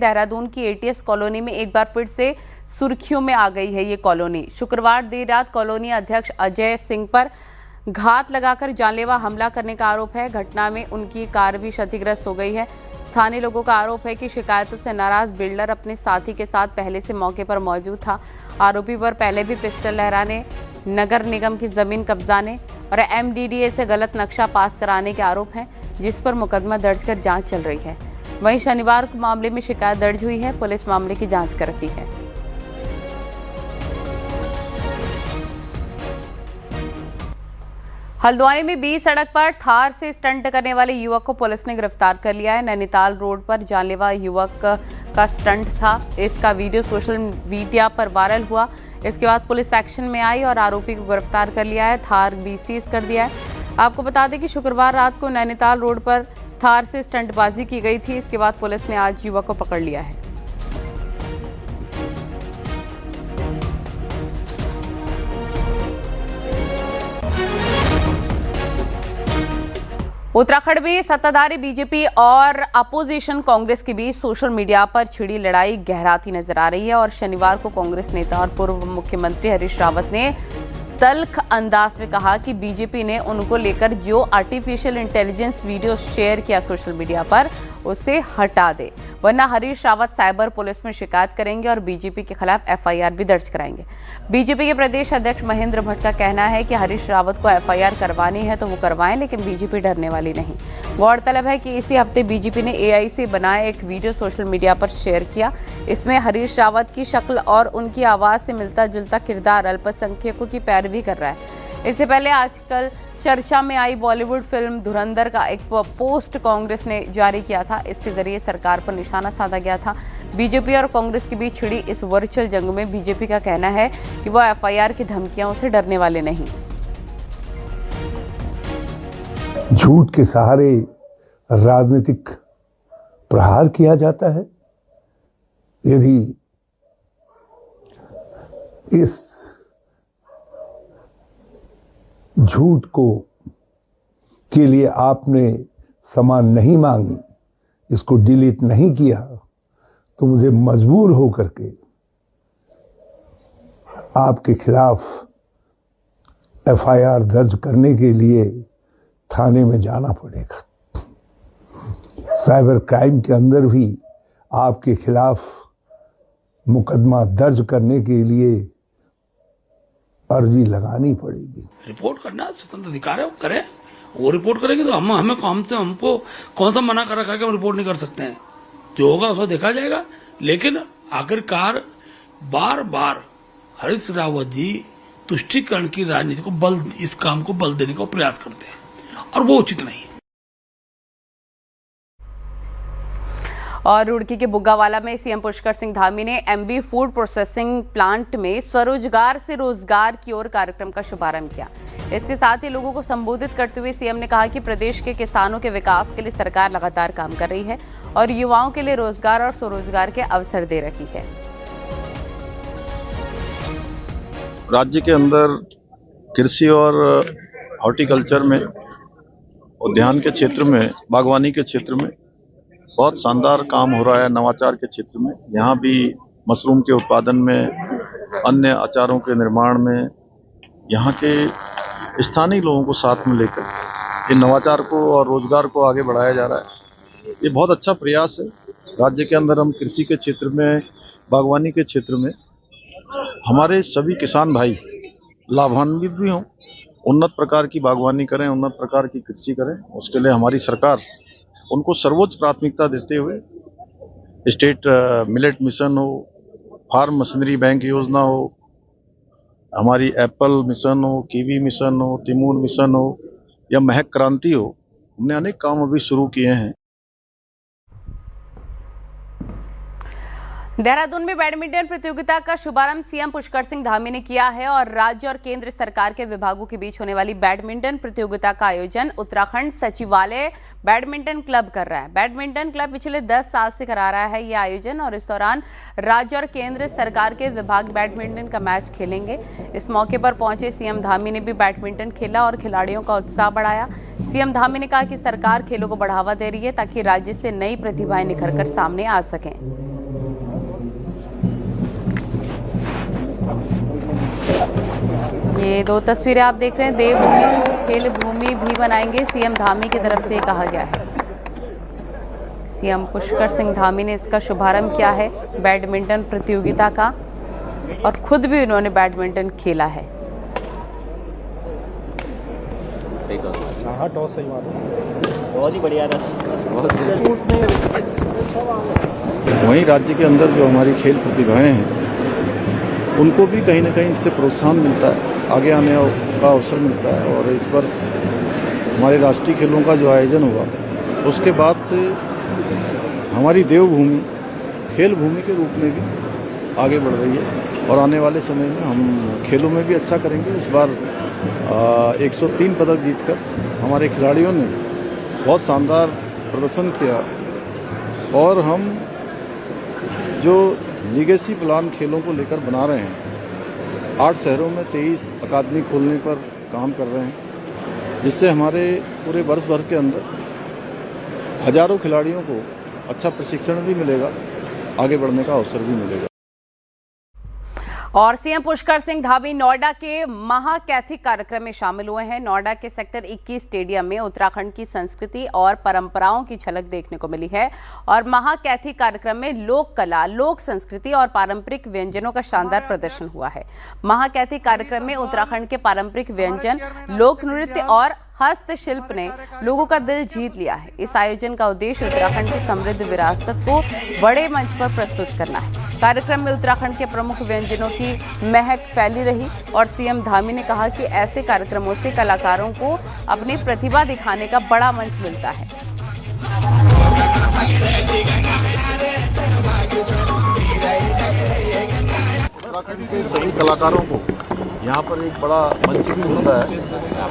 देहरादून की ATS colony में एक बार फिर से सुर्खियों में आ गई है ये कॉलोनी। शुक्रवार देर रात कॉलोनी अध्यक्ष अजय सिंह पर घात लगाकर जानलेवा हमला करने का आरोप है। घटना में उनकी कार भी क्षतिग्रस्त हो गई है। स्थानीय लोगों का आरोप है कि शिकायतों से नाराज बिल्डर अपने साथी के साथ पहले से मौके पर मौजूद था। आरोपी पर पहले भी पिस्टल लहराने, नगर निगम की जमीन कब्जाने और एमडीडीए से गलत नक्शा पास कराने के आरोप हैं, जिस पर मुकदमा दर्ज कर जांच चल रही है। वहीं शनिवार को मामले में शिकायत दर्ज हुई है। पुलिस मामले की जांच कर रही है। हल्द्वानी में बीच सड़क पर थार से स्टंट करने वाले युवक को पुलिस ने गिरफ्तार कर लिया है। नैनीताल रोड पर जानलेवा युवक का स्टंट था। इसका वीडियो सोशल मीडिया पर वायरल हुआ। इसके बाद पुलिस एक्शन में आई और आरोपी को गिरफ्तार कर लिया है। थार भी सीज कर दिया है। आपको बता दें कि शुक्रवार रात को नैनीताल रोड पर थार से स्टंटबाजी की गई थी। इसके बाद पुलिस ने आज युवक को पकड़ लिया है। उत्तराखंड में सत्ताधारी बीजेपी और अपोजिशन कांग्रेस के बीच सोशल मीडिया पर छिड़ी लड़ाई गहराती नजर आ रही है और शनिवार को कांग्रेस नेता और पूर्व मुख्यमंत्री हरीश रावत ने तल्ख अंदाज में कहा कि बीजेपी ने उनको लेकर जो आर्टिफिशियल इंटेलिजेंस वीडियो शेयर किया सोशल मीडिया पर, उसे हटा दे, वरना हरीश रावत साइबर पुलिस में शिकायत करेंगे और बीजेपी के खिलाफ एफआईआर भी दर्ज कराएंगे। बीजेपी के प्रदेश अध्यक्ष महेंद्र भट्ट का कहना है कि हरीश रावत को एफआईआर करवानी है तो वो करवाएं, लेकिन बीजेपी डरने वाली नहीं। गौरतलब है कि इसी हफ्ते बीजेपी ने एआई से बनाए एक वीडियो सोशल मीडिया पर शेयर किया। इसमें हरीश रावत की शक्ल और उनकी आवाज से मिलता जुलता किरदार अल्पसंख्यकों की पैरवी कर रहा है। इससे पहले आजकल चर्चा में आई बॉलीवुड फिल्म धुरंधर का एक पोस्ट कांग्रेस ने जारी किया था। इसके जरिए सरकार पर निशाना साधा गया था। बीजेपी और कांग्रेस के बीच छिड़ी इस वर्चुअल जंग में बीजेपी का कहना है कि वह एफआईआर की धमकियों से डरने वाले नहीं। झूठ के सहारे राजनीतिक प्रहार किया जाता है। यदि इस झूठ के लिए आपने क्षमा नहीं मांगी, इसको डिलीट नहीं किया, तो मुझे मजबूर होकर के आपके खिलाफ एफआईआर दर्ज करने के लिए थाने में जाना पड़ेगा। साइबर क्राइम के अंदर भी आपके खिलाफ मुकदमा दर्ज करने के लिए अर्जी लगानी पड़ेगी। रिपोर्ट करना स्वतंत्र अधिकार है, वो करें। वो रिपोर्ट करेंगे तो हमें काम से हमको कौन सा मना कर रखा है कि हम रिपोर्ट नहीं कर सकते हैं। जो होगा उसको देखा जाएगा। लेकिन आखिरकार बार बार हरीश रावत जी तुष्टीकरण की राजनीति को बल, इस काम को बल देने का प्रयास करते हैं और वो उचित नहीं है। और रुड़की के बुग्गावाला में सीएम पुष्कर सिंह धामी ने एमबी फूड प्रोसेसिंग प्लांट में स्वरोजगार से रोजगार की ओर कार्यक्रम का शुभारंभ किया। इसके साथ ही लोगों को संबोधित करते हुए सीएम ने कहा कि प्रदेश के किसानों के विकास के लिए सरकार लगातार काम कर रही है और युवाओं के लिए रोजगार और स्वरोजगार के अवसर दे रही है। राज्य के अंदर कृषि और हॉर्टिकल्चर में, उद्यान के क्षेत्र में, बागवानी के क्षेत्र में बहुत शानदार काम हो रहा है। नवाचार के क्षेत्र में यहाँ भी मशरूम के उत्पादन में, अन्य अचारों के निर्माण में, यहाँ के स्थानीय लोगों को साथ में लेकर ये नवाचार को और रोजगार को आगे बढ़ाया जा रहा है। ये बहुत अच्छा प्रयास है। राज्य के अंदर हम कृषि के क्षेत्र में, बागवानी के क्षेत्र में हमारे सभी किसान भाई लाभान्वित भी हों, उन्नत प्रकार की बागवानी करें, उन्नत प्रकार की कृषि करें। उसके लिए हमारी सरकार उनको सर्वोच्च प्राथमिकता देते हुए स्टेट मिलेट मिशन हो, फार्म मशीनरी बैंक योजना हो, हमारी एप्पल मिशन हो, कीवी मिशन हो, तिमूर मिशन हो या महक क्रांति हो, हमने अनेक काम अभी शुरू किए हैं। देहरादून में बैडमिंटन प्रतियोगिता का शुभारंभ सीएम पुष्कर सिंह धामी ने किया है और राज्य और केंद्र सरकार के विभागों के बीच होने वाली बैडमिंटन प्रतियोगिता का आयोजन उत्तराखंड सचिवालय बैडमिंटन क्लब कर रहा है। बैडमिंटन क्लब पिछले 10 साल से करा रहा है ये आयोजन और इस दौरान राज्य और केंद्र सरकार के विभाग बैडमिंटन का मैच खेलेंगे। इस मौके पर पहुंचे सीएम धामी ने भी बैडमिंटन खेला और खिलाड़ियों का उत्साह बढ़ाया। सीएम धामी ने कहा कि सरकार खेलों को बढ़ावा दे रही है ताकि राज्य से नई प्रतिभाएं निखर कर सामने आ सकें। ये दो तस्वीरें आप देख रहे हैं, देवभूमि को खेल भूमि भी बनाएंगे, सीएम धामी की तरफ से कहा गया है। सीएम पुष्कर सिंह धामी ने इसका शुभारंभ किया है बैडमिंटन प्रतियोगिता का, और खुद भी उन्होंने बैडमिंटन खेला है। हाँ टॉस सही मारा, बहुत ही बढ़िया था। वहीं राज्य के अंदर जो हमारी खेल प्रतिभाएं हैं उनको भी कहीं ना कहीं इससे प्रोत्साहन मिलता है, आगे आने का अवसर मिलता है। और इस वर्ष हमारे राष्ट्रीय खेलों का जो आयोजन हुआ उसके बाद से हमारी देवभूमि खेल भूमि के रूप में भी आगे बढ़ रही है, और आने वाले समय में हम खेलों में भी अच्छा करेंगे। इस बार 103 पदक जीतकर हमारे खिलाड़ियों ने बहुत शानदार प्रदर्शन किया, और हम जो लीगेसी प्लान खेलों को लेकर बना रहे हैं, 8 शहरों में 23 अकादमी खोलने पर काम कर रहे हैं, जिससे हमारे पूरे वर्ष भर के अंदर हजारों खिलाड़ियों को अच्छा प्रशिक्षण भी मिलेगा, आगे बढ़ने का अवसर भी मिलेगा। और सीएम पुष्कर सिंह धामी नोएडा के महाकैथिक कार्यक्रम में शामिल हुए हैं। नोएडा के सेक्टर 21 स्टेडियम में उत्तराखंड की संस्कृति और परंपराओं की झलक देखने को मिली है, और महाकैथिक कार्यक्रम में लोक कला, लोक संस्कृति और पारंपरिक व्यंजनों का शानदार प्रदर्शन हुआ है। महाकैथिक कार्यक्रम में उत्तराखंड के पारंपरिक व्यंजन, लोक नृत्य और हस्तशिल्प ने लोगों का दिल जीत लिया है। इस आयोजन का उद्देश्य उत्तराखंड की समृद्ध विरासत को बड़े मंच पर प्रस्तुत करना है। कार्यक्रम में उत्तराखंड के प्रमुख व्यंजनों की महक फैली रही, और सीएम धामी ने कहा कि ऐसे कार्यक्रमों से कलाकारों को अपनी प्रतिभा दिखाने का बड़ा मंच मिलता है। उत्तराखंड के सभी कलाकारों को यहाँ पर एक बड़ा मंच भी मिलता है,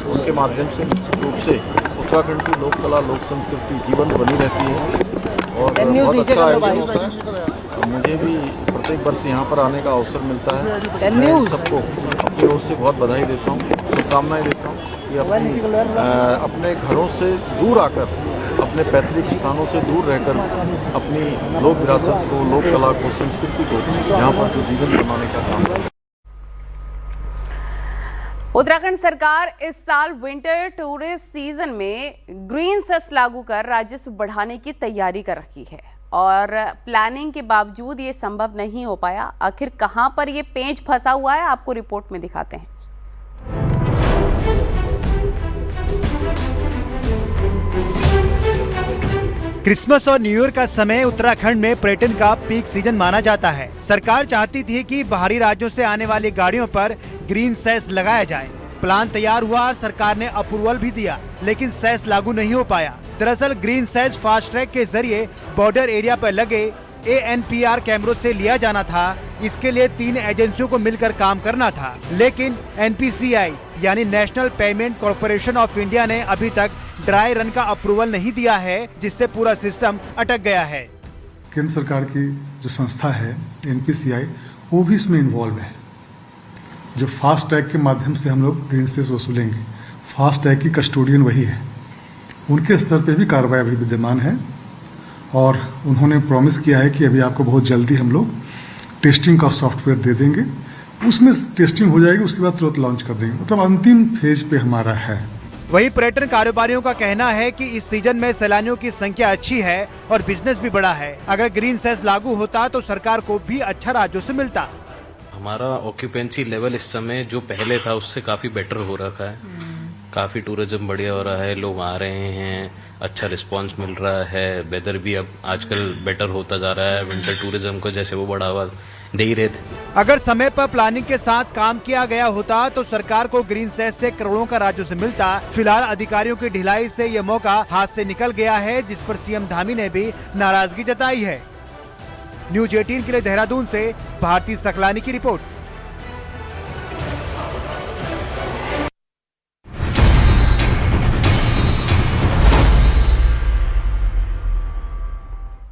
उनके माध्यम से निश्चित रूप से उत्तराखंड की लोक कला, लोक संस्कृति जीवन बनी रहती है, और बहुत अच्छा आयोजन होता है। मुझे भी प्रत्येक वर्ष यहाँ पर आने का अवसर मिलता है। मैं सबको अपनी ओर से बहुत बधाई देता हूँ, शुभकामनाएं देता हूँ कि अपने घरों से दूर आकर, अपने पैतृक स्थानों से दूर रहकर अपनी लोक विरासत को, लोक कला को, संस्कृति को यहाँ पर जो जीवन बनाने का काम है। उत्तराखंड सरकार इस साल विंटर टूरिस्ट सीजन में ग्रीन सेस लागू कर राजस्व बढ़ाने की तैयारी कर रही है, और प्लानिंग के बावजूद ये संभव नहीं हो पाया। आखिर कहां पर ये पेंच फंसा हुआ है, आपको रिपोर्ट में दिखाते हैं। क्रिसमस और न्यू ईयर का समय उत्तराखंड में पर्यटन का पीक सीजन माना जाता है। सरकार चाहती थी कि बाहरी राज्यों से आने वाली गाड़ियों पर ग्रीन सेस लगाया जाए। प्लान तैयार हुआ, सरकार ने अप्रूवल भी दिया, लेकिन सेस लागू नहीं हो पाया। दरअसल ग्रीन सेस फास्ट ट्रैक के जरिए बॉर्डर एरिया पर लगे ANPR कैमरों से लिया जाना था। इसके लिए 3 एजेंसियों को मिलकर काम करना था, लेकिन NPCI यानी national payment corporation of India ने अभी तक ड्राई रन का अप्रूवल नहीं दिया है, जिससे पूरा सिस्टम अटक गया है। केंद्र सरकार की जो संस्था है NPCI, वो भी इसमें इन्वॉल्व है। जो फास्ट टैग के माध्यम से हम लोग ग्रीन सेस वसूलेंगे, फास्ट टैग की कस्टोडियन वही है, उनके स्तर पे भी कार्रवाई अभी विद्यमान है, और उन्होंने प्रॉमिस किया है कि अभी आपको बहुत जल्दी हम लोग टेस्टिंग का सॉफ्टवेयर दे देंगे। उसमें टेस्टिंग हो जाएगी, उसके बाद तुरंत लॉन्च कर देंगे। मतलब अंतिम फेज पे हमारा है। वहीं पर्यटन कारोबारियों का कहना है कि इस सीजन में सैलानियों की संख्या अच्छी है और बिजनेस भी बड़ा है। अगर ग्रीन सेस लागू होता तो सरकार को भी अच्छा राजस्व मिलता। हमारा ऑक्यूपेंसी लेवल इस समय जो पहले था उससे काफी बेटर हो रखा है, काफी टूरिज्म बढ़िया हो रहा है, लोग आ रहे हैं, अच्छा रिस्पांस मिल रहा है। वेदर भी अब आजकल बेटर होता जा रहा है, विंटर टूरिज्म को जैसे वो बढ़ावा दे ही रहे थे। अगर समय पर प्लानिंग के साथ काम किया गया होता तो सरकार को ग्रीन सेस से करोड़ों का राजस्व मिलता। फिलहाल अधिकारियों की ढिलाई से ये मौका हाथ से निकल गया है, जिस पर सीएम धामी ने भी नाराजगी जताई है। न्यूज 18 के लिए देहरादून से भारती सकलानी की रिपोर्ट।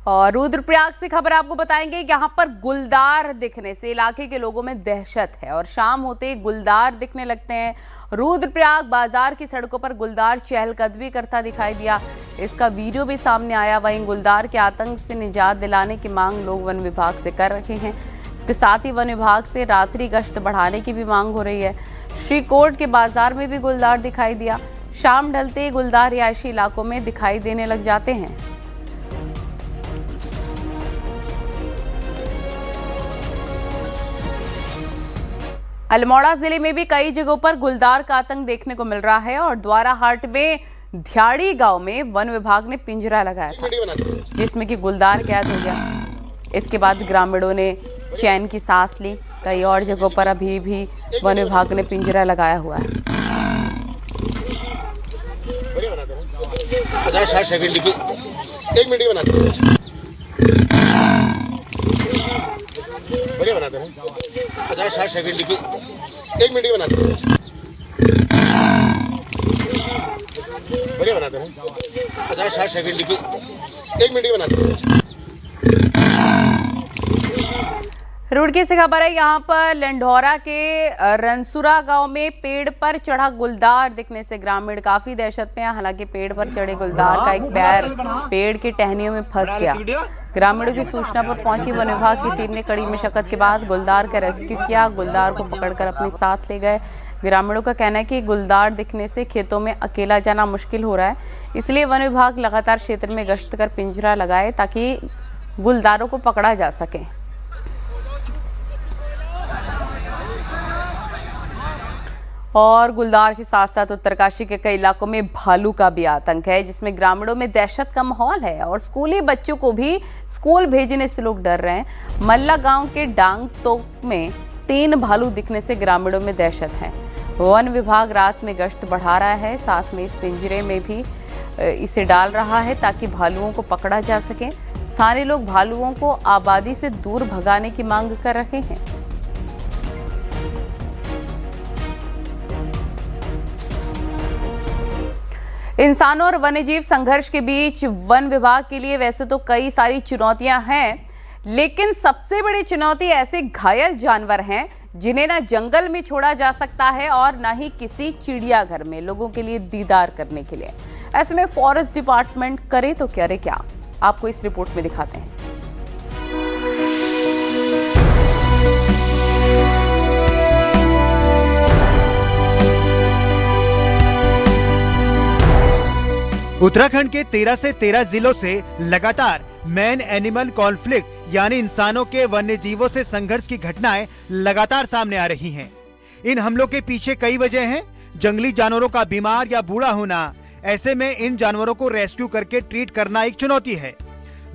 और रुद्रप्रयाग से खबर आपको बताएंगे। यहाँ पर गुलदार दिखने से इलाके के लोगों में दहशत है, और शाम होते गुलदार दिखने लगते हैं। रुद्रप्रयाग बाजार की सड़कों पर गुलदार चहलकदमी करता दिखाई दिया। इसका वीडियो भी सामने आया। वहीं गुलदार के आतंक से निजात दिलाने की मांग लोग वन विभाग से कर रहे हैं। इसके साथ ही वन विभाग से रात्रि गश्त बढ़ाने की भी मांग हो रही है। श्रीकोट के बाजार में भी गुलदार दिखाई दिया। शाम ढलते ही गुलदार रिहायशी इलाकों में दिखाई देने लग जाते हैं। अल्मोड़ा जिले में भी कई जगहों पर गुलदार का आतंक देखने को मिल रहा है और द्वाराहाट में ध्याड़ी गांव में वन विभाग ने पिंजरा लगाया था, जिसमें कि गुलदार कैद हो गया। इसके बाद ग्रामीणों ने चैन की सांस ली। कई और जगहों पर अभी भी वन विभाग ने पिंजरा लगाया हुआ है। बढ़िया बनाते हैं 50-60 सेकंड की 1 मिनट बनाते हैं। बढ़िया बनाते हैं 50-60 सेकंड की 1 मिनट बनाते हैं। रुड़की से खबर है, यहाँ पर लंढौरा के रनसुरा गांव में पेड़ पर चढ़ा गुलदार दिखने से ग्रामीण काफी दहशत में है। हालांकि पेड़ पर चढ़े गुलदार का एक पैर पेड़ की टहनियों में फंस गया। ग्रामीणों की सूचना पर पहुंची वन विभाग की टीम ने कड़ी मशक्कत के बाद गुलदार का रेस्क्यू किया। गुलदार को पकड़कर अपने साथ ले गए। ग्रामीणों का कहना है कि गुलदार दिखने से खेतों में अकेला जाना मुश्किल हो रहा है, इसलिए वन विभाग लगातार क्षेत्र में गश्त कर पिंजरा लगाए ताकि गुलदारों को पकड़ा जा सके। और गुलदार के साथ साथ उत्तरकाशी के कई इलाकों में भालू का भी आतंक है, जिसमें ग्रामीणों में दहशत का माहौल है और स्कूली बच्चों को भी स्कूल भेजने से लोग डर रहे हैं। मल्ला गांव के डांग तोक में 3 भालू दिखने से ग्रामीणों में दहशत है। वन विभाग रात में गश्त बढ़ा रहा है, साथ में इस पिंजरे में भी इसे डाल रहा है ताकि भालुओं को पकड़ा जा सके। स्थानीय लोग भालुओं को आबादी से दूर भगाने की मांग कर रहे हैं। इंसानों और वन्यजीव संघर्ष के बीच वन विभाग के लिए वैसे तो कई सारी चुनौतियां हैं, लेकिन सबसे बड़ी चुनौती ऐसे घायल जानवर हैं जिन्हें ना जंगल में छोड़ा जा सकता है और ना ही किसी चिड़ियाघर में लोगों के लिए दीदार करने के लिए। ऐसे में फॉरेस्ट डिपार्टमेंट करे तो क्या, आपको इस रिपोर्ट में दिखाते हैं। उत्तराखंड के 13 से 13 जिलों से लगातार मैन एनिमल कॉन्फ्लिक्ट यानी इंसानों के वन्य जीवों से संघर्ष की घटनाएं लगातार सामने आ रही हैं। इन हमलों के पीछे कई वजह हैं। जंगली जानवरों का बीमार या बूढ़ा होना, ऐसे में इन जानवरों को रेस्क्यू करके ट्रीट करना एक चुनौती है।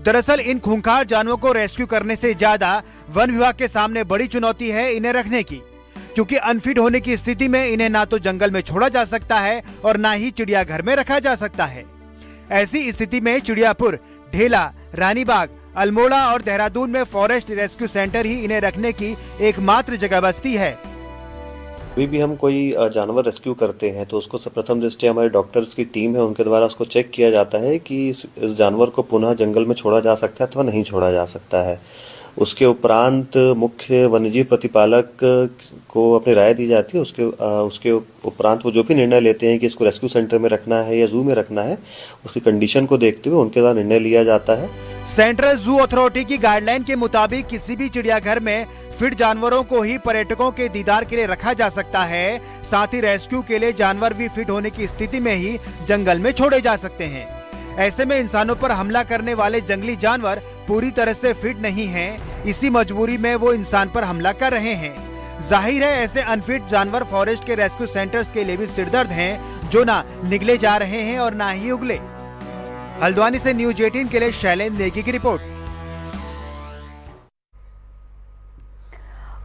दरअसल इन खूंखार जानवरों को रेस्क्यू करने से ज्यादा वन विभाग के सामने बड़ी चुनौती है इन्हें रखने की, क्योंकि अनफिट होने की स्थिति में इन्हें ना तो जंगल में छोड़ा जा सकता है और ना ही चिड़ियाघर में रखा जा सकता है। ऐसी स्थिति में चिड़ियापुर, ढेला, रानीबाग, अल्मोड़ा और देहरादून में फॉरेस्ट रेस्क्यू सेंटर ही इन्हें रखने की एकमात्र जगह बस्ती है। अभी भी हम कोई जानवर रेस्क्यू करते हैं तो उसको प्रथम दृष्टया हमारे डॉक्टर्स की टीम है, उनके द्वारा उसको चेक किया जाता है कि इस जानवर को पुनः जंगल में छोड़ा जा सकता है अथवा नहीं छोड़ा जा सकता है। उसके उपरांत मुख्य वन्यजीव प्रतिपालक को अपनी राय दी जाती है। उसके उपरांत वो जो भी निर्णय लेते हैं कि इसको रेस्क्यू सेंटर में रखना है या जू में रखना है, उसकी कंडीशन को देखते हुए उनके द्वारा निर्णय लिया जाता है। सेंट्रल जू अथॉरिटी की गाइडलाइन के मुताबिक किसी भी चिड़ियाघर में फिट जानवरों को ही पर्यटकों के दीदार के लिए रखा जा सकता है। साथ ही रेस्क्यू के लिए जानवर भी फिट होने की स्थिति में ही जंगल में छोड़े जा सकते हैं। ऐसे में इंसानों पर हमला करने वाले जंगली जानवर पूरी तरह से फिट नहीं हैं। इसी मजबूरी में वो इंसान पर हमला कर रहे हैं। जाहिर है ऐसे अनफिट जानवर फॉरेस्ट के रेस्क्यू सेंटर्स के लिए भी सिरदर्द हैं, जो ना निगले जा रहे हैं और ना ही उगले। हल्द्वानी से न्यूज 18 के लिए शैलेंद्र नेगी की रिपोर्ट।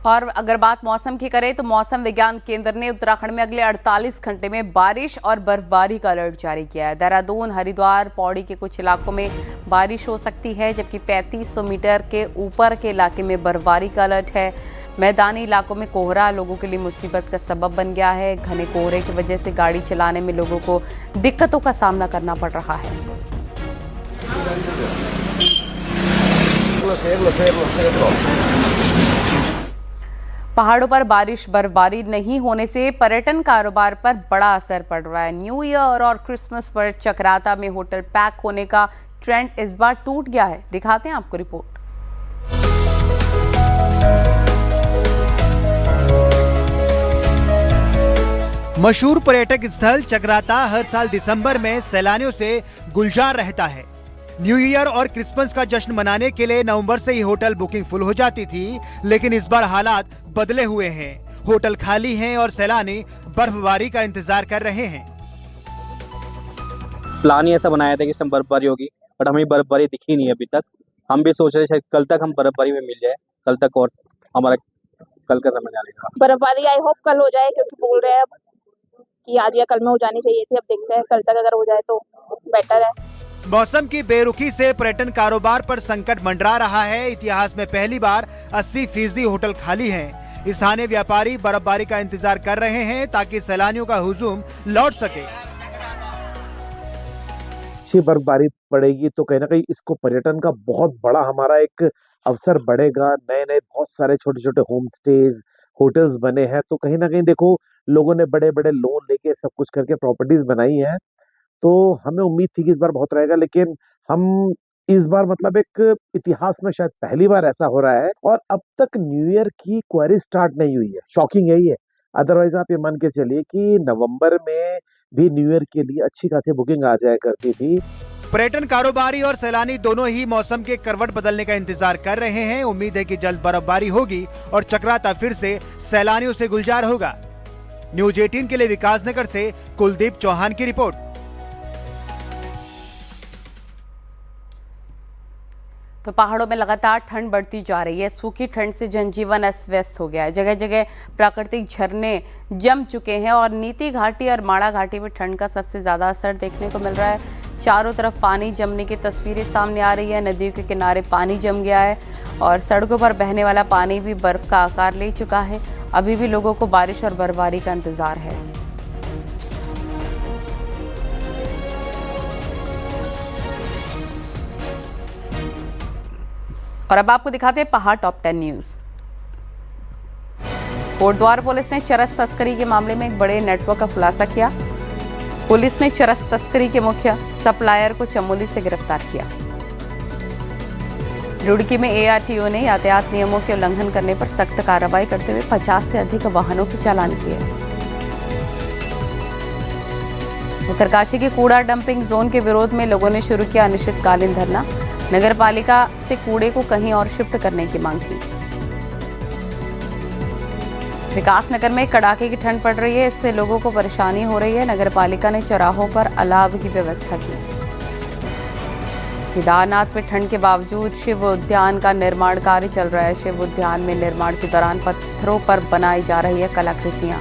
और अगर बात मौसम की करें तो मौसम विज्ञान केंद्र ने उत्तराखंड में अगले 48 घंटे में बारिश और बर्फबारी का अलर्ट जारी किया है। देहरादून, हरिद्वार, पौड़ी के कुछ इलाकों में बारिश हो सकती है, जबकि 3500 मीटर के ऊपर के इलाके में बर्फबारी का अलर्ट है। मैदानी इलाकों में कोहरा लोगों के लिए मुसीबत का सबब बन गया है। घने कोहरे की वजह से गाड़ी चलाने में लोगों को दिक्कतों का सामना करना पड़ रहा है। पहाड़ों पर बारिश बर्फबारी नहीं होने से पर्यटन कारोबार पर बड़ा असर पड़ रहा है। न्यू ईयर और क्रिसमस पर चक्राता में होटल पैक होने का ट्रेंड इस बार टूट गया है। दिखाते हैं आपको रिपोर्ट। मशहूर पर्यटक स्थल चक्राता हर साल दिसंबर में सैलानियों से गुलजार रहता है। न्यू ईयर और क्रिसमस का जश्न मनाने के लिए नवंबर से ही होटल बुकिंग फुल हो जाती थी, लेकिन इस बार हालात बदले हुए हैं। होटल खाली हैं और सैलानी बर्फबारी का इंतजार कर रहे हैं। प्लान ही ऐसा बनाया था कि इस टाइम बर्फबारी होगी, बट हमें बर्फबारी दिखी नहीं अभी तक। हम भी सोच रहे थे कल तक हम बर्फबारी में मिल जाए, कल तक और हमारा कल का समय जाने का। बर्फबारी आई होप कल हो जाए, क्योंकि बोल रहे हैं कि आज या कल में हो जानी चाहिए थी। अब देखते हैं कल तक अगर हो जाए तो बेटर है। मौसम की बेरुखी से पर्यटन कारोबार पर संकट मंडरा रहा है। इतिहास में पहली बार 80% होटल खाली हैं। स्थानीय व्यापारी बर्फबारी का इंतजार कर रहे हैं ताकि सैलानियों का हुजूम लौट सके। अच्छी बर्फबारी पड़ेगी तो कहीं ना कहीं इसको पर्यटन का बहुत बड़ा हमारा एक अवसर बढ़ेगा। नए नए बहुत सारे छोटे छोटे होम स्टेज होटल्स बने हैं, तो कहीं ना कहीं देखो लोगों ने बड़े बड़े लोन लेके सब कुछ करके प्रॉपर्टीज बनाई हैं, तो हमें उम्मीद थी कि इस बार बहुत रहेगा, लेकिन हम इस बार मतलब एक इतिहास में शायद पहली बार ऐसा हो रहा है। और अब तक न्यू ईयर की क्वेरी स्टार्ट नहीं हुई है। शॉकिंग यही है। अदरवाइज आप ये मान के चलिए कि नवंबर में भी न्यू ईयर के लिए अच्छी खासी बुकिंग आ जाया करती थी। पर्यटन कारोबारी और सैलानी दोनों ही मौसम के करवट बदलने का इंतजार कर रहे हैं। उम्मीद है कि जल्द बर्फबारी होगी और चक्राता फिर से सैलानियों से गुलजार होगा। न्यूज 18 के लिए विकास नगर से कुलदीप चौहान की रिपोर्ट। तो पहाड़ों में लगातार ठंड बढ़ती जा रही है। सूखी ठंड से जनजीवन अस्त व्यस्त हो गया है। जगह जगह प्राकृतिक झरने जम चुके हैं और नीति घाटी और माड़ा घाटी में ठंड का सबसे ज़्यादा असर देखने को मिल रहा है। चारों तरफ पानी जमने की तस्वीरें सामने आ रही है। नदियों के किनारे पानी जम गया है और सड़कों पर बहने वाला पानी भी बर्फ का आकार ले चुका है। अभी भी लोगों को बारिश और बर्फबारी का इंतजार है। और अब आपको दिखाते हैं पहाड़ टॉप 10 न्यूज। कोटद्वार पुलिस ने चरस तस्करी के मामले में एक बड़े नेटवर्क का खुलासा किया। पुलिस ने चरस तस्करी के मुख्य सप्लायर को चमोली से गिरफ्तार किया। रुड़की में एआरटीओ ने यातायात नियमों के उल्लंघन करने पर सख्त कार्रवाई करते हुए 50 से अधिक वाहनों के चालान किए। उत्तरकाशी के कूड़ा डंपिंग जोन के विरोध में लोगों ने शुरू किया अनिश्चितकालीन धरना। नगर पालिका से कूड़े को कहीं और शिफ्ट करने की मांग की। विकासनगर में कड़ाके की ठंड पड़ रही है, इससे लोगों को परेशानी हो रही है। नगर पालिका ने चौराहों पर अलाव की व्यवस्था की। केदारनाथ में ठंड के बावजूद शिव उद्यान का निर्माण कार्य चल रहा है। शिव उद्यान में निर्माण के दौरान पत्थरों पर बनाई जा रही है कलाकृतियां।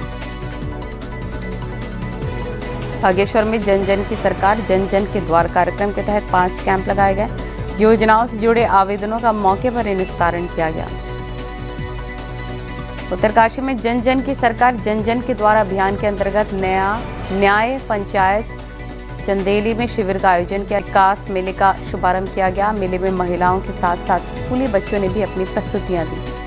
बागेश्वर में जन जन की सरकार जन जन के द्वार कार्यक्रम के तहत 5 कैंप लगाए गए। योजनाओं से जुड़े आवेदनों का मौके पर निस्तारण किया गया। उत्तरकाशी में जन जन की सरकार जन जन के द्वार अभियान के अंतर्गत नया न्याय पंचायत चंदेली में शिविर का आयोजन किया। विकास मेले का शुभारंभ किया गया। मेले में महिलाओं के साथ साथ स्कूली बच्चों ने भी अपनी प्रस्तुतियां दी।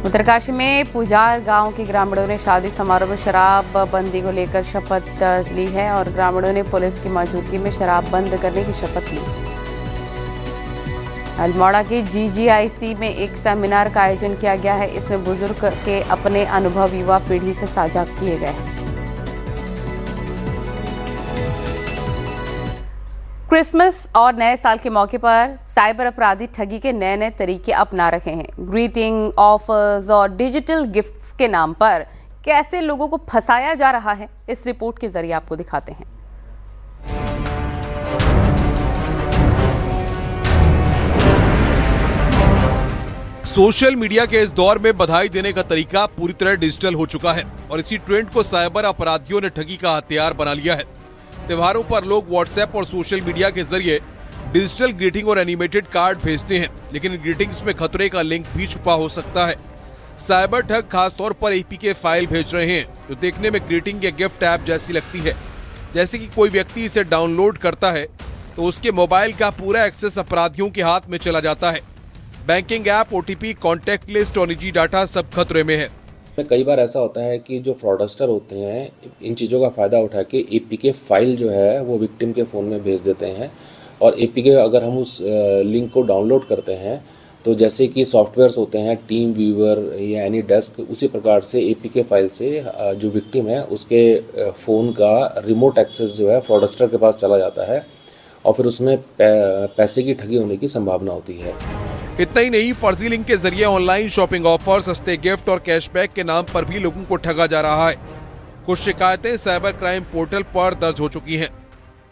उत्तरकाशी में पुजार गांव के ग्रामीणों ने शादी समारोह में शराब बंदी को लेकर शपथ ली है और ग्रामीणों ने पुलिस की मौजूदगी में शराब बंद करने की शपथ ली। अल्मोड़ा के GGIC में एक सेमिनार का आयोजन किया गया है। इसमें बुजुर्ग के अपने अनुभव युवा पीढ़ी से साझा किए गए हैं। क्रिसमस और नए साल के मौके पर साइबर अपराधी ठगी के नए नए तरीके अपना रहे हैं। ग्रीटिंग, ऑफर्स और डिजिटल गिफ्ट्स के नाम पर कैसे लोगों को फंसाया जा रहा है, इस रिपोर्ट के जरिए आपको दिखाते हैं। सोशल मीडिया के इस दौर में बधाई देने का तरीका पूरी तरह डिजिटल हो चुका है और इसी ट्रेंड को साइबर अपराधियों ने ठगी का हथियार बना लिया है। त्योहारों पर लोग व्हाट्सएप और सोशल मीडिया के जरिए डिजिटल ग्रीटिंग और एनिमेटेड कार्ड भेजते हैं, लेकिन इन ग्रीटिंग्स में खतरे का लिंक भी छुपा हो सकता है। साइबर ठग खासतौर पर APK फाइल भेज रहे हैं जो देखने में ग्रीटिंग या गिफ्ट ऐप जैसी लगती है। जैसे कि कोई व्यक्ति इसे डाउनलोड करता है तो उसके मोबाइल का पूरा एक्सेस अपराधियों के हाथ में चला जाता है। Banking app, OTP, contact list और निजी डाटा सब खतरे में है। कई बार ऐसा होता है कि जो फ्रॉडस्टर होते हैं इन चीज़ों का फ़ायदा उठा के APK फाइल जो है वो विक्टिम के फ़ोन में भेज देते हैं और APK अगर हम उस लिंक को डाउनलोड करते हैं तो जैसे कि सॉफ्टवेयर्स होते हैं टीम व्यूअर या एनी डेस्क, उसी प्रकार से एपीके फाइल से जो विक्टिम है उसके फ़ोन का रिमोट एक्सेस जो है फ्रॉडस्टर के पास चला जाता है और फिर उसमें पैसे की ठगी होने की संभावना होती है। इतना ही नहीं, फर्जी लिंक के जरिए ऑनलाइन शॉपिंग ऑफर, सस्ते गिफ्ट और कैशबैक के नाम पर भी लोगों को ठगा जा रहा है। कुछ शिकायतें साइबर क्राइम पोर्टल पर दर्ज हो चुकी हैं।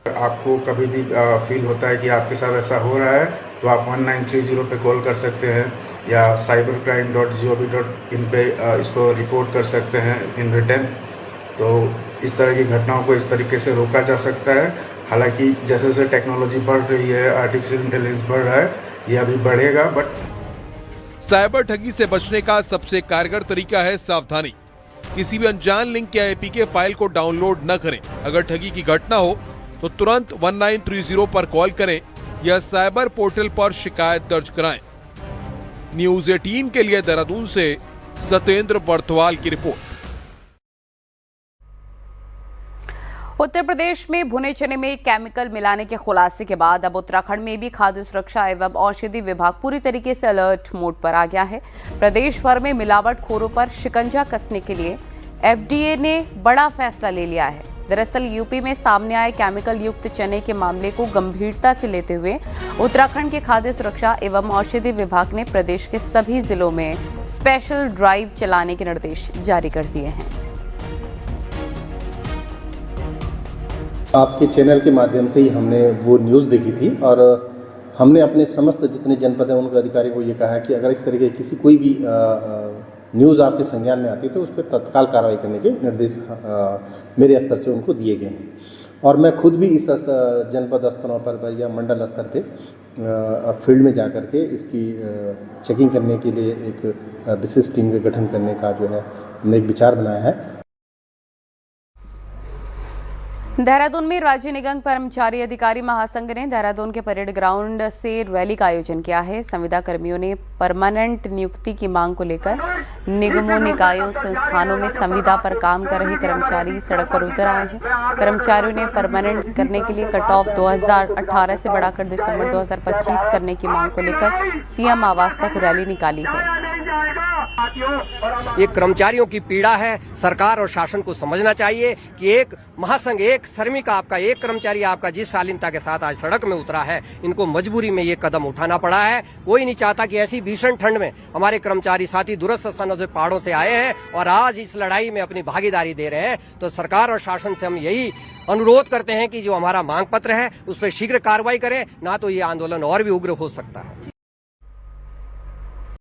आपको कभी भी फील होता है कि आपके साथ ऐसा हो रहा है तो आप 1930 पे कॉल कर सकते हैं या cybercrime.gov.in पे इसको रिपोर्ट कर सकते हैं इन रिटर्न। तो इस तरह की घटनाओं को इस तरीके से रोका जा सकता है। हालांकि जैसे जैसे टेक्नोलॉजी बढ़ रही है, आर्टिफिशियल इंटेलिजेंस बढ़ रहा है, ये अभी बढ़ेगा। बट साइबर ठगी से बचने का सबसे कारगर तरीका है सावधानी। किसी भी अनजान लिंक या एपीके फाइल को डाउनलोड न करें। अगर ठगी की घटना हो तो तुरंत 1930 पर कॉल करें या साइबर पोर्टल पर शिकायत दर्ज कराएं। न्यूज़ 18 के लिए देहरादून से सत्येंद्र बर्थवाल की रिपोर्ट। उत्तर प्रदेश में भुने चने में केमिकल मिलाने के खुलासे के बाद अब उत्तराखंड में भी खाद्य सुरक्षा एवं औषधि विभाग पूरी तरीके से अलर्ट मोड पर आ गया है। प्रदेश भर में मिलावटखोरों पर शिकंजा कसने के लिए एफडीए ने बड़ा फैसला ले लिया है। दरअसल यूपी में सामने आए केमिकल युक्त चने के मामले को गंभीरता से लेते हुए उत्तराखंड के खाद्य सुरक्षा एवं औषधि विभाग ने प्रदेश के सभी जिलों में स्पेशल ड्राइव चलाने के निर्देश जारी कर दिए हैं। आपके चैनल के माध्यम से ही हमने वो न्यूज़ देखी थी और हमने अपने समस्त जितने जनपद हैं उनके अधिकारियों को ये कहा है कि अगर इस तरह के किसी कोई भी न्यूज़ आपके संज्ञान में आती है तो उस पर तत्काल कार्रवाई करने के निर्देश मेरे स्तर से उनको दिए गए हैं। और मैं खुद भी इस जनपद स्तरों पर या मंडल स्तर पे फील्ड में जा कर के इसकी चेकिंग करने के लिए एक विशेष टीम का गठन करने का जो है हमने एक विचार बनाया है। देहरादून में राज्य निगम कर्मचारी अधिकारी महासंघ ने देहरादून के परेड ग्राउंड से रैली का आयोजन किया है। संविदा कर्मियों ने परमानेंट नियुक्ति की मांग को लेकर निगमों, निकायों, संस्थानों में संविदा पर काम कर रहे कर्मचारी सड़क पर उतर आए हैं। कर्मचारियों ने परमानेंट करने के लिए कट ऑफ 2018 से बढ़ाकर दिसंबर 2025 करने की मांग को लेकर सीएम आवास तक रैली निकाली है। ये कर्मचारियों की पीड़ा है। सरकार और शासन को समझना चाहिए कि एक महासंघ, एक श्रमिक आपका, एक कर्मचारी आपका जिस शालीनता के साथ आज सड़क में उतरा है, इनको मजबूरी में ये कदम उठाना पड़ा है। कोई नहीं चाहता कि ऐसी भीषण ठंड में हमारे कर्मचारी साथी दूरस्थ स्थानों से, पहाड़ों से आए हैं और आज इस लड़ाई में अपनी भागीदारी दे रहे हैं। तो सरकार और शासन से हम यही अनुरोध करते हैं कि जो हमारा मांग पत्र है उस पर शीघ्र कार्रवाई करें, ना तो ये आंदोलन और भी उग्र हो सकता है।